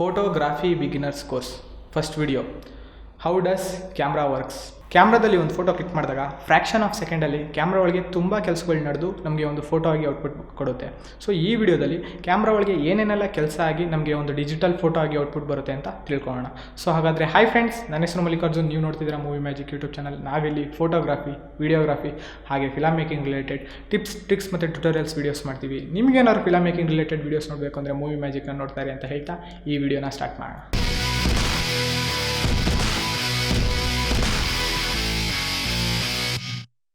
Photography beginners course first video. How does camera works. ಕ್ಯಾಮ್ರಾದಲ್ಲಿ ಒಂದು photo click ಮಾಡಿದಾಗ fraction of ಸೆಕೆಂಡಲ್ಲಿ camera ಒಳಗೆ ತುಂಬ ಕೆಲಸಗಳು ನಡೆದು ನಮಗೆ ಒಂದು ಫೋಟೋ ಆಗಿ ಔಟ್ಪುಟ್ ಕೊಡುತ್ತೆ. ಸೊ ಈ ವಿಡಿಯೋದಲ್ಲಿ ಕ್ಯಾಮ್ರಾ ಒಳಗೆ ಏನೇನೆಲ್ಲ ಕೆಲಸ ಆಗಿ ನಮಗೆ ಒಂದು ಡಿಜಿಟಲ್ ಫೋಟೋ ಆಗಿ ಔಟ್ಪುಟ್ ಬರುತ್ತೆ ಅಂತ ತಿಳ್ಕೊಳ್ಳೋಣ. ಸೊ ಹಾಗಾದರೆ ಹಾಯ್ ಫ್ರೆಂಡ್ಸ್, ನನ್ನ ಹೆಸರು ಮಲ್ಲಿಕಾರ್ಜುನ್. ನೀವು ನೋಡ್ತಿದ್ದೀರಾ ಮೂವಿ ಮ್ಯಾಜಿಕ್ ಯೂಟ್ಯೂಬ್ ಚಾನಲ್. ನಾವಿಲ್ಲಿ ಫೋಟೋಗ್ರಾಫಿ, ವಿಡಿಯೋಗ್ರಾಫಿ ಹಾಗೆ film making related tips, tricks ಮತ್ತು ಟ್ಯುಟೋರಿಯಲ್ಸ್ ವೀಡಿಯೋಸ್ ಮಾಡ್ತೀವಿ. ನಿಮಗೇನಾದ್ರು ಫಿಲಮ್ ಮೇಕಿಂಗ್ ರಿಲೇಟೆಡ್ ವೀಡಿಯೋಸ್ ನೋಡಬೇಕು ಅಂದರೆ ಮೂವಿ ಮ್ಯಾಜಿಕ್ನ ನೋಡ್ತಾರೆ ಅಂತ ಹೇಳ್ತಾ ಈ ವಿಡಿಯೋನ ಸ್ಟಾರ್ಟ್ ಮಾಡೋಣ.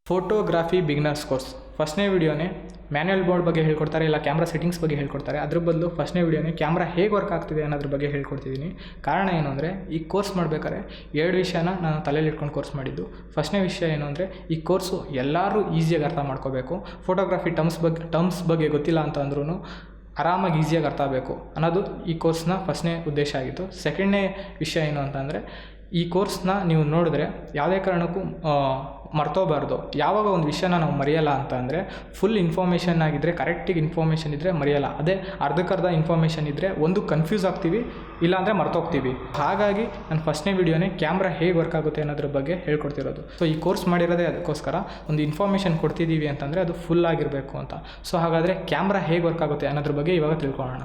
ಫೋಟೋಗ್ರಾಫಿ ಬಿಗಿನರ್ಸ್ ಕೋರ್ಸ್ ಫಸ್ಟ್ನೇ ವಿಡಿಯೋನೇ ಮ್ಯಾನ್ಯಲ್ ಬೋರ್ಡ್ ಬಗ್ಗೆ ಹೇಳ್ಕೊಡ್ತಾರೆ, ಇಲ್ಲ ಕ್ಯಾಮ್ರಾ ಸೆಟ್ಟಿಂಗ್ಸ್ ಬಗ್ಗೆ ಹೇಳ್ಕೊಡ್ತಾರೆ. ಅದ್ರ ಬದಲು ಫಸ್ಟ್ನೇ ವಿಡಿಯೋನೇ ಕ್ಯಾಮ್ರಾ ಹೇಗೆ ವರ್ಕ್ ಆಗ್ತಿದೆ ಅನ್ನೋದ್ರ ಬಗ್ಗೆ ಹೇಳ್ಕೊಡ್ತಿದ್ದೀನಿ. ಕಾರಣ ಏನು ಅಂದರೆ, ಈ ಕೋರ್ಸ್ ಮಾಡಬೇಕಾದ್ರೆ 2 ವಿಷಯನ ನಾನು ತಲೆಯಲ್ಲಿ ಇಟ್ಕೊಂಡು ಕೋರ್ಸ್ ಮಾಡಿದ್ದು. ಫಸ್ಟ್ನೇ ವಿಷಯ ಏನು ಅಂದರೆ, ಈ ಕೋರ್ಸು ಎಲ್ಲರೂ ಈಸಿಯಾಗಿ ಅರ್ಥ ಮಾಡ್ಕೋಬೇಕು. ಫೋಟೋಗ್ರಾಫಿ ಟರ್ಮ್ಸ್ ಬಗ್ಗೆ ಗೊತ್ತಿಲ್ಲ ಅಂತ ಅಂದ್ರೂ ಆರಾಮಾಗಿ ಈಸಿಯಾಗಿ ಅರ್ಥ ಆಗಬೇಕು ಅನ್ನೋದು ಈ ಕೋರ್ಸ್ನ ಫಸ್ಟ್ನೇ ಉದ್ದೇಶ ಆಗಿತ್ತು. ಸೆಕೆಂಡ್ನೇ ವಿಷಯ ಏನು ಅಂತಂದರೆ, ಈ ಕೋರ್ಸ್ನ ನೀವು ನೋಡಿದ್ರೆ ಯಾವುದೇ ಕಾರಣಕ್ಕೂ ಮರ್ತೋಬಾರ್ದು. ಯಾವಾಗ ಒಂದು ವಿಷಯನ ನಾವು ಮರೆಯಲ್ಲ ಅಂತ ಅಂದರೆ, ಫುಲ್ ಇನ್ಫಾರ್ಮೇಷನ್ ಆಗಿದ್ದರೆ, ಕರೆಕ್ಟಿಗೆ ಇನ್ಫಾರ್ಮೇಷನ್ ಇದ್ದರೆ ಮರೆಯಲ್ಲ. ಅದೇ ಅರ್ಧಕ್ಕರ್ಧ ಇನ್ಫಾರ್ಮೇಷನ್ ಇದ್ದರೆ ಒಂದು ಕನ್ಫ್ಯೂಸ್ ಆಗ್ತೀವಿ, ಇಲ್ಲಾಂದರೆ ಮರ್ತೋಗ್ತೀವಿ. ಹಾಗಾಗಿ ನಾನು ಫಸ್ಟ್ನೇ ವಿಡಿಯೋನೇ ಕ್ಯಾಮ್ರಾ ಹೇಗೆ ವರ್ಕ್ ಆಗುತ್ತೆ ಅನ್ನೋದ್ರ ಬಗ್ಗೆ ಹೇಳ್ಕೊಡ್ತಿರೋದು. ಸೊ ಈ ಕೋರ್ಸ್ ಮಾಡಿರೋದೇ ಅದಕ್ಕೋಸ್ಕರ, ಒಂದು ಇನ್ಫಾರ್ಮೇಷನ್ ಕೊಡ್ತಿದ್ದೀವಿ ಅಂತಂದರೆ ಅದು ಫುಲ್ ಆಗಿರಬೇಕು ಅಂತ. ಸೊ ಹಾಗಾದರೆ ಕ್ಯಾಮ್ರಾ ಹೇಗೆ ವರ್ಕ್ ಆಗುತ್ತೆ ಅನ್ನೋದ್ರ ಬಗ್ಗೆ ಇವಾಗ ತಿಳ್ಕೊಳ್ಳೋಣ.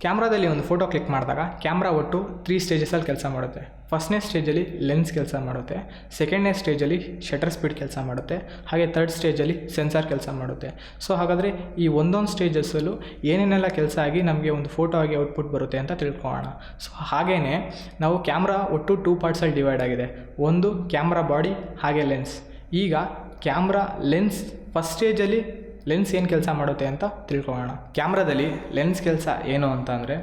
ಕ್ಯಾಮ್ರಾದಲ್ಲಿ ಒಂದು ಫೋಟೋ ಕ್ಲಿಕ್ ಮಾಡಿದಾಗ ಕ್ಯಾಮ್ರಾ ಒಟ್ಟು 3 ಸ್ಟೇಜಸಲ್ಲಿ ಕೆಲಸ ಮಾಡುತ್ತೆ. ಫಸ್ಟ್ನೇ ಸ್ಟೇಜಲ್ಲಿ ಲೆನ್ಸ್ ಕೆಲಸ ಮಾಡುತ್ತೆ, ಸೆಕೆಂಡ್ನೇ ಸ್ಟೇಜಲ್ಲಿ ಶಟರ್ ಸ್ಪೀಡ್ ಕೆಲಸ ಮಾಡುತ್ತೆ, ಹಾಗೆ ಥರ್ಡ್ ಸ್ಟೇಜಲ್ಲಿ ಸೆನ್ಸಾರ್ ಕೆಲಸ ಮಾಡುತ್ತೆ. ಸೊ ಹಾಗಾದರೆ ಈ ಒಂದೊಂದು ಸ್ಟೇಜಸ್ಸಲ್ಲೂ ಏನೇನೆಲ್ಲ ಕೆಲಸ ಆಗಿ ನಮಗೆ ಒಂದು ಫೋಟೋ ಆಗಿ ಔಟ್ಪುಟ್ ಬರುತ್ತೆ ಅಂತ ತಿಳ್ಕೊಳ್ಳೋಣ. ಸೊ ಹಾಗೆಯೇ ನಾವು ಕ್ಯಾಮ್ರಾ ಒಟ್ಟು 2 ಪಾರ್ಟ್ಸಲ್ಲಿ ಡಿವೈಡ್ ಆಗಿದೆ. ಒಂದು ಕ್ಯಾಮ್ರಾ ಬಾಡಿ ಹಾಗೆ ಲೆನ್ಸ್. ಈಗ ಕ್ಯಾಮ್ರಾ ಲೆನ್ಸ್ ಫಸ್ಟ್ ಸ್ಟೇಜಲ್ಲಿ ಲೆನ್ಸ್ ಏನು ಕೆಲಸ ಮಾಡುತ್ತೆ ಅಂತ ತಿಳ್ಕೊಳ್ಳೋಣ. ಕ್ಯಾಮ್ರಾದಲ್ಲಿ ಲೆನ್ಸ್ ಕೆಲಸ ಏನು ಅಂತ ಅಂದರೆ,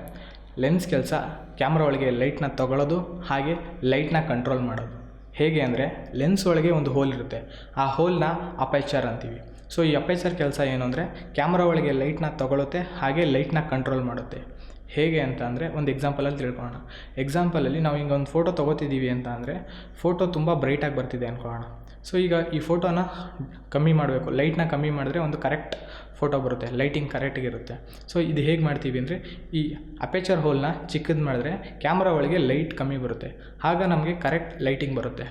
ಲೆನ್ಸ್ ಕೆಲಸ ಕ್ಯಾಮ್ರಾ ಒಳಗೆ ಲೈಟ್ನ ತಗೊಳ್ಳೋದು ಹಾಗೆ ಲೈಟ್ನ ಕಂಟ್ರೋಲ್ ಮಾಡೋದು. ಹೇಗೆ ಅಂದರೆ, ಲೆನ್ಸ್ ಒಳಗೆ ಒಂದು ಹೋಲ್ ಇರುತ್ತೆ, ಆ ಹೋಲ್ನ ಅಪೇಚರ್ ಅಂತೀವಿ. ಸೊ ಈ ಅಪೇಚರ್ ಕೆಲಸ ಏನು ಅಂದರೆ, ಕ್ಯಾಮ್ರಾ ಒಳಗೆ ಲೈಟ್ನ ತಗೊಳುತ್ತೆ ಹಾಗೆ ಲೈಟ್ನ ಕಂಟ್ರೋಲ್ ಮಾಡುತ್ತೆ. ಹೇಗೆ ಅಂತ ಅಂದರೆ, ಒಂದು ಎಕ್ಸಾಂಪಲಲ್ಲಿ ತಿಳ್ಕೊಳ್ಳೋಣ. ಎಕ್ಸಾಂಪಲಲ್ಲಿ ನಾವು ಹಿಂಗೆ ಒಂದು ಫೋಟೋ ತೊಗೋತಿದ್ದೀವಿ ಅಂತ ಅಂದರೆ, ಫೋಟೋ ತುಂಬ ಬ್ರೈಟಾಗಿ ಬರ್ತಿದೆ ಅಂದ್ಕೊಳ್ಳೋಣ. ಸೊ ಈಗ ಈ ಫೋಟೋನ ಕಮ್ಮಿ ಮಾಡಬೇಕು, ಲೈಟ್ನ ಕಮ್ಮಿ ಮಾಡಿದ್ರೆ ಒಂದು ಕರೆಕ್ಟ್ ಫೋಟೋ ಬರುತ್ತೆ, ಲೈಟಿಂಗ್ ಕರೆಕ್ಟಿಗಿರುತ್ತೆ. ಸೊ ಇದು ಹೇಗೆ ಮಾಡ್ತೀವಿ ಅಂದರೆ, ಈ ಅಪೇಚರ್ ಹೋಲ್ನ ಚಿಕ್ಕದು ಮಾಡಿದ್ರೆ ಕ್ಯಾಮ್ರಾ ಒಳಗೆ ಲೈಟ್ ಕಮ್ಮಿ ಬರುತ್ತೆ, ಆಗ ನಮಗೆ ಕರೆಕ್ಟ್ ಲೈಟಿಂಗ್ ಬರುತ್ತೆ.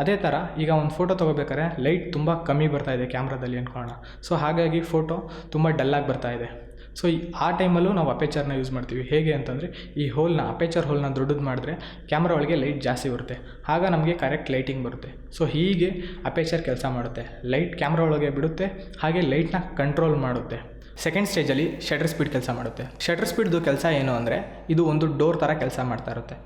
ಅದೇ ಥರ ಈಗ ಒಂದು ಫೋಟೋ ತೊಗೋಬೇಕಾದ್ರೆ ಲೈಟ್ ತುಂಬ ಕಮ್ಮಿ ಬರ್ತಾಯಿದೆ ಕ್ಯಾಮ್ರಾದಲ್ಲಿ ಅಂದ್ಕೊಳ್ಳೋಣ. ಸೊ ಹಾಗಾಗಿ ಫೋಟೋ ತುಂಬ ಡಲ್ಲಾಗಿ ಬರ್ತಾಯಿದೆ. ಸೊ ಆ ಟೈಮಲ್ಲೂ ನಾವು ಅಪೇಚರ್ನ ಯೂಸ್ ಮಾಡ್ತೀವಿ. ಹೇಗೆ ಅಂತಂದರೆ, ಈ ಹೋಲ್ನ ಅಪೇಚರ್ ಹೋಲ್ನ ದೊಡ್ಡದು ಮಾಡಿದ್ರೆ ಕ್ಯಾಮ್ರಾ ಒಳಗೆ ಲೈಟ್ ಜಾಸ್ತಿ ಬರುತ್ತೆ, ಆಗ ನಮಗೆ ಕರೆಕ್ಟ್ ಲೈಟಿಂಗ್ ಬರುತ್ತೆ. ಸೊ ಹೀಗೆ ಅಪೇಚರ್ ಕೆಲಸ ಮಾಡುತ್ತೆ. ಲೈಟ್ ಕ್ಯಾಮ್ರಾ ಒಳಗೆ ಬಿಡುತ್ತೆ ಹಾಗೆ ಲೈಟ್ನ ಕಂಟ್ರೋಲ್ ಮಾಡುತ್ತೆ. ಸೆಕೆಂಡ್ ಸ್ಟೇಜಲ್ಲಿ ಶಟರ್ ಸ್ಪೀಡ್ ಕೆಲಸ ಮಾಡುತ್ತೆ. ಶಟರ್ ಸ್ಪೀಡ್ದು ಕೆಲಸ ಏನು ಅಂದರೆ, ಇದು ಒಂದು ಡೋರ್ ಥರ ಕೆಲಸ ಮಾಡ್ತಾ ಇರುತ್ತೆ.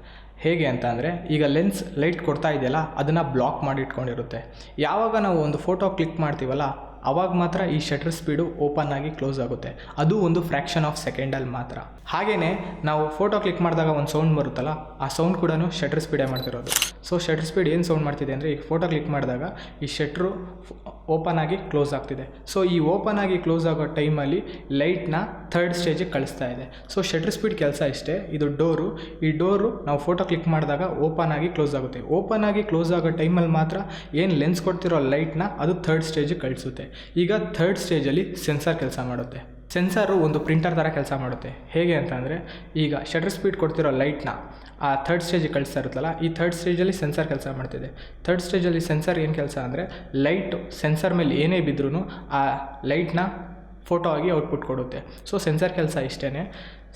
ಹೇಗೆ ಅಂತ ಅಂದರೆ, ಈಗ ಲೆನ್ಸ್ ಲೈಟ್ ಕೊಡ್ತಾ ಇದೆಯಲ್ಲ, ಅದನ್ನು ಬ್ಲಾಕ್ ಮಾಡಿ ಇಟ್ಕೊಂಡಿರುತ್ತೆ. ಯಾವಾಗ ನಾವು ಒಂದು ಫೋಟೋ ಕ್ಲಿಕ್ ಮಾಡ್ತೀವಲ್ಲ, ಆವಾಗ ಮಾತ್ರ ಈ ಶಟರ್ ಸ್ಪೀಡು ಓಪನ್ ಆಗಿ ಕ್ಲೋಸ್ ಆಗುತ್ತೆ. ಅದು ಒಂದು ಫ್ರ್ಯಾಕ್ಷನ್ ಆಫ್ ಸೆಕೆಂಡಲ್ಲಿ ಮಾತ್ರ. ಹಾಗೆಯೇ ನಾವು ಫೋಟೋ ಕ್ಲಿಕ್ ಮಾಡಿದಾಗ ಒಂದು ಸೌಂಡ್ ಬರುತ್ತಲ್ಲ, ಆ ಸೌಂಡ್ ಕೂಡ ಶಟರ್ ಸ್ಪೀಡೇ ಮಾಡ್ತಿರೋದು. ಸೊ ಶಟರ್ ಸ್ಪೀಡ್ ಏನು ಸೌಂಡ್ ಮಾಡ್ತಿದೆ ಅಂದರೆ, ಈಗ ಫೋಟೋ ಕ್ಲಿಕ್ ಮಾಡಿದಾಗ ಈ ಶಟ್ರು ಓಪನ್ ಆಗಿ ಕ್ಲೋಸ್ ಆಗ್ತಿದೆ. ಸೊ ಈ ಓಪನ್ ಆಗಿ ಕ್ಲೋಸ್ ಆಗೋ ಟೈಮಲ್ಲಿ ಲೈಟ್ನ ಥರ್ಡ್ ಸ್ಟೇಜಿಗೆ ಕಳಿಸ್ತಾ ಇದೆ. ಸೊ ಶಟರ್ ಸ್ಪೀಡ್ ಕೆಲಸ ಇಷ್ಟೇ. ಇದು ಡೋರು, ಈ ಡೋರು ನಾವು ಫೋಟೋ ಕ್ಲಿಕ್ ಮಾಡಿದಾಗ ಓಪನ್ ಆಗಿ ಕ್ಲೋಸ್ ಆಗುತ್ತೆ. ಓಪನ್ ಆಗಿ ಕ್ಲೋಸ್ ಆಗೋ ಟೈಮಲ್ಲಿ ಮಾತ್ರ ಏನು ಲೆನ್ಸ್ ಕೊಡ್ತಿರೋ ಲೈಟ್ನ ಅದು ಥರ್ಡ್ ಸ್ಟೇಜಿಗೆ ಕಳಿಸುತ್ತೆ. ಈಗ ಥರ್ಡ್ ಸ್ಟೇಜಲ್ಲಿ ಸೆನ್ಸಾರ್ ಕೆಲಸ ಮಾಡುತ್ತೆ. ಸೆನ್ಸಾರು ಒಂದು ಪ್ರಿಂಟರ್ ಥರ ಕೆಲಸ ಮಾಡುತ್ತೆ. ಹೇಗೆ ಅಂತ ಅಂದರೆ, ಈಗ ಶಟರ್ ಸ್ಪೀಡ್ ಕೊಡ್ತಿರೋ ಲೈಟ್ನ ಆ ಥರ್ಡ್ ಸ್ಟೇಜಿಗೆ ಕಳಿಸ್ತಾ ಇರುತ್ತಲ್ಲ, ಈ ಥರ್ಡ್ ಸ್ಟೇಜಲ್ಲಿ ಸೆನ್ಸಾರ್ ಕೆಲಸ ಮಾಡ್ತಿದೆ. ಥರ್ಡ್ ಸ್ಟೇಜಲ್ಲಿ ಸೆನ್ಸಾರ್ ಏನು ಕೆಲಸ ಅಂದರೆ, ಲೈಟ್ ಸೆನ್ಸಾರ್ ಮೇಲೆ ಏನೇ ಬಿದ್ದರೂ ಆ ಲೈಟ್ನ ಫೋಟೋ ಆಗಿ ಔಟ್ಪುಟ್ ಕೊಡುತ್ತೆ. ಸೊ ಸೆನ್ಸಾರ್ ಕೆಲಸ ಇಷ್ಟೇ.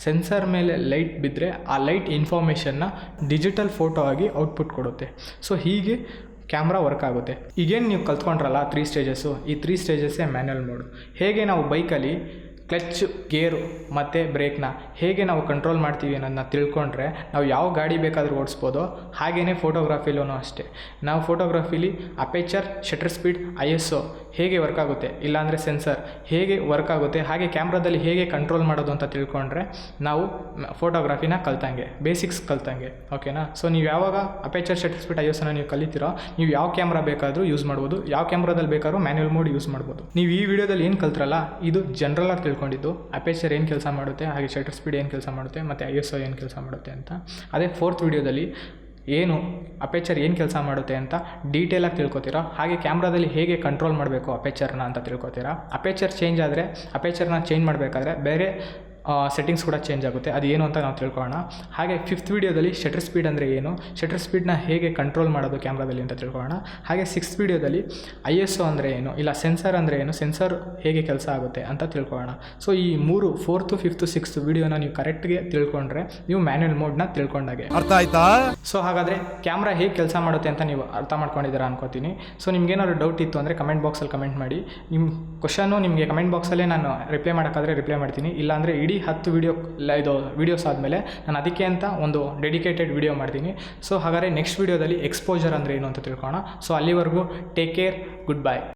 ಸೆನ್ಸಾರ್ ಮೇಲೆ ಲೈಟ್ ಬಿದ್ದರೆ ಆ ಲೈಟ್ ಇನ್ಫಾರ್ಮೇಷನ್ನ ಡಿಜಿಟಲ್ ಫೋಟೋ ಆಗಿ ಔಟ್ಪುಟ್ ಕೊಡುತ್ತೆ. ಸೊ ಹೀಗೆ ಕ್ಯಾಮ್ರಾ ವರ್ಕ್ ಆಗುತ್ತೆ. ಈಗೇನು ನೀವು ಕಲ್ತ್ಕೊಂಡ್ರಲ್ಲ 3 ಸ್ಟೇಜಸ್ಸು, ಈ 3 ಸ್ಟೇಜಸ್ಸೇ ಮ್ಯಾನ್ಯಲ್ ಮೋಡು. ಹೇಗೆ ನಾವು ಬೈಕಲ್ಲಿ ಕ್ಲಚ್, ಗೇರು ಮತ್ತು ಬ್ರೇಕ್ನ ಹೇಗೆ ನಾವು ಕಂಟ್ರೋಲ್ ಮಾಡ್ತೀವಿ ಅನ್ನೋದನ್ನ ತಿಳ್ಕೊಂಡ್ರೆ ನಾವು ಯಾವ ಗಾಡಿ ಬೇಕಾದರೂ ಓಡಿಸ್ಬೋದು. ಹಾಗೆಯೇ ಫೋಟೋಗ್ರಾಫಿಲೂ ಅಷ್ಟೇ. ನಾವು ಫೋಟೋಗ್ರಾಫಿಲಿ ಅಪೇಚರ್, ಶಟರ್ ಸ್ಪೀಡ್, ISO ಹೇಗೆ ವರ್ಕ್ ಆಗುತ್ತೆ, ಇಲ್ಲಾಂದರೆ ಸೆನ್ಸರ್ ಹೇಗೆ ವರ್ಕ್ ಆಗುತ್ತೆ, ಹಾಗೆ ಕ್ಯಾಮ್ರಾದಲ್ಲಿ ಹೇಗೆ ಕಂಟ್ರೋಲ್ ಮಾಡೋದು ಅಂತ ತಿಳ್ಕೊಂಡ್ರೆ ನಾವು ಫೋಟೋಗ್ರಾಫಿನ ಕಲ್ತಂಗೆ, ಬೇಸಿಕ್ಸ್ ಕಲ್ತಂಗೆ. ಓಕೆನಾ? ಸೊ ನೀವು ಯಾವಾಗ ಅಪೇಚರ್, ಶಟರ್ ಸ್ಪೀಡ್, ISOನ ನೀವು ಕಲಿತೀರೋ, ನೀವು ಯಾವ ಕ್ಯಾಮ್ರಾ ಬೇಕಾದರೂ ಯೂಸ್ ಮಾಡ್ಬೋದು, ಯಾವ ಕ್ಯಾಮ್ರಾದಲ್ಲಿ ಬೇಕಾದ್ರೂ ಮ್ಯಾನ್ಯಲ್ ಮೋಡ್ ಯೂಸ್ ಮಾಡ್ಬೋದು. ನೀವು ಈ ವಿಡಿಯೋದಲ್ಲಿ ಏನು ಕಲ್ತ್ರಲ್ಲ, ಇದು ಜನರಲಾಗಿ ತಿಳ್ಕೊಂಡಿದ್ದು. ಅಪೇಚರ್ ಏನು ಕೆಲಸ ಮಾಡುತ್ತೆ, ಹಾಗೆ ಶಟರ್ ಸ್ಪೀಡ್ ಏನು ಕೆಲಸ ಮಾಡುತ್ತೆ, ಮತ್ತು ISO ಏನು ಕೆಲಸ ಮಾಡುತ್ತೆ ಅಂತ. ಅದೇ 4th ವಿಡಿಯೋದಲ್ಲಿ ಏನು ಅಪೇಚರ್ ಏನು ಕೆಲಸ ಮಾಡುತ್ತೆ ಅಂತ ಡೀಟೇಲಾಗಿ ತಿಳ್ಕೊತೀರಾ. ಹಾಗೆ ಕ್ಯಾಮ್ರಾದಲ್ಲಿ ಹೇಗೆ ಕಂಟ್ರೋಲ್ ಮಾಡಬೇಕು ಅಪೇಚರ್ನ ಅಂತ ತಿಳ್ಕೊತೀರಾ. ಅಪೇಚರ್ ಚೇಂಜ್ ಆದರೆ, ಅಪೇಚರ್ನ ಚೇಂಜ್ ಮಾಡಬೇಕಾದ್ರೆ ಬೇರೆ ಸೆಟ್ಟಿಂಗ್ಸ್ ಕೂಡ ಚೇಂಜ್ ಆಗುತ್ತೆ. ಅದು ಏನು ಅಂತ ನಾವು ತಿಳ್ಕೊಳ್ಳೋಣ. ಹಾಗೆ 5th ವೀಡಿಯೋದಲ್ಲಿ ಶಟರ್ ಸ್ಪೀಡ್ ಅಂದರೆ ಏನು, ಶಟರ್ ಸ್ಪೀಡ್ನ ಹೇಗೆ ಕಂಟ್ರೋಲ್ ಮಾಡೋದು ಕ್ಯಾಮ್ರಾದಲ್ಲಿ ಅಂತ ತಿಳ್ಕೊಳ್ಳೋಣ. ಹಾಗೆ 6th ವೀಡಿಯೋದಲ್ಲಿ ISO ಅಂದರೆ ಏನು, ಇಲ್ಲ ಸೆನ್ಸರ್ ಅಂದರೆ ಏನು, ಸೆನ್ಸರ್ ಹೇಗೆ ಕೆಲಸ ಆಗುತ್ತೆ ಅಂತ ತಿಳ್ಕೊಳ್ಳೋಣ. ಸೊ ಈ 3 4th 5th 6th ವೀಡಿಯೋನ ನೀವು ಕರೆಕ್ಟ್ಗೆ ತಿಳ್ಕೊಂಡ್ರೆ ನೀವು ಮ್ಯಾನ್ಯಲ್ ಮೋಡ್ನ ತಿಳ್ಕೊಂಡಾಗೆ. ಅರ್ಥ ಆಯ್ತಾ? ಸೊ ಹಾಗಾದರೆ ಕ್ಯಾಮ್ರಾ ಹೇಗೆ ಕೆಲಸ ಮಾಡುತ್ತೆ ಅಂತ ನೀವು ಅರ್ಥ ಮಾಡ್ಕೊಂಡಿದ್ದೀರಾ ಅನ್ಕೋತೀನಿ. ಸೊ ನಿಮ್ಗೇನಾದ್ರು ಡೌಟ್ ಇತ್ತು ಅಂದರೆ ಕಮೆಂಟ್ ಬಾಕ್ಸಲ್ಲಿ ಕಮೆಂಟ್ ಮಾಡಿ. ನಿಮ್ಮ ಕ್ವಶನ್ನು ನಿಮಗೆ ಕಮೆಂಟ್ ಬಾಕ್ಸಲ್ಲೇ ನಾನು ರಿಪ್ಲೈ ಮಾಡೋಕ್ಕಾದರೆ ರಿಪ್ಲೈ ಮಾಡ್ತೀನಿ. ಇಲ್ಲಾಂದರೆ ಇಡೀ 10 ವೀಡಿಯೋಸ್ ಆದಮೇಲೆ ನಾನು ಅದಕ್ಕೆ ಅಂತ ಒಂದು ಡೆಡಿಕೇಟೆಡ್ ವೀಡಿಯೋ ಮಾಡ್ತೀನಿ. ಸೊ ಹಾಗಾದರೆ ನೆಕ್ಸ್ಟ್ ವೀಡಿಯೋದಲ್ಲಿ ಎಕ್ಸ್ಪೋಜರ್ ಅಂದರೆ ಏನು ಅಂತ ತಿಳ್ಕೊಳ್ಳೋಣ. ಸೊ ಅಲ್ಲಿವರೆಗೂ ಟೇಕ್ ಕೇರ್, ಗುಡ್ ಬೈ.